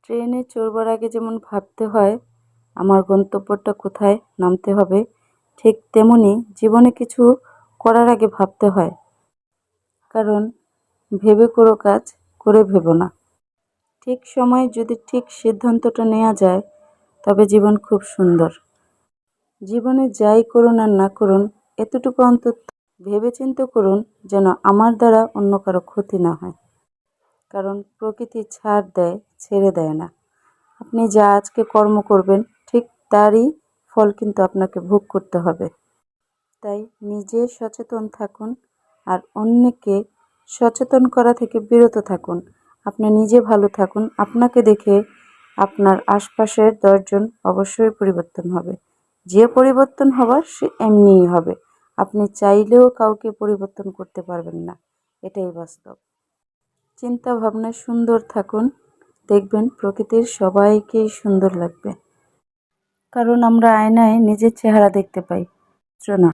ট্রেনে চড়বার আগে যেমন ভাবতে হয় আমার গন্তব্যটা কোথায় নামতে হবে, ঠিক তেমনি জীবনে কিছু করার আগে ভাবতে হয়। কারণ ভেবে কোনো কাজ করে ভেবো না। ঠিক সময়ে যদি ঠিক সিদ্ধান্তটা নেওয়া যায় তবে জীবন খুব সুন্দর। জীবনে যাই করুন আর না করুন এতটুকু অন্তত ভেবেচিন্তে করুন যেন আমার দ্বারা অন্য কারো ক্ষতি না হয়। কারণ প্রকৃতি ছাড় দেয়, ছেড়ে দেয় না। আপনি যা আজকে কর্ম করবেন ঠিক তারই ফল কিন্তু আপনাকে ভোগ করতে হবে। তাই নিজে সচেতন থাকুন আর অন্যকে সচেতন করা থেকে বিরত থাকুন। আপনি নিজে ভালো থাকুন, আপনাকে দেখে আপনার আশপাশের ১০ জন অবশ্যই পরিবর্তন হবে। যে পরিবর্তন হবার সে এমনিই হবে। আপনি চাইলেও কাউকে পরিবর্তন করতে পারবেন না, এটাই বাস্তব। চিন্তা ভাবনায় সুন্দর থাকুন, দেখবেন প্রকৃতির সবাইকেই সুন্দর লাগবে। কারণ আমরা আয়নায় নিজের চেহারা দেখতে পাই, না।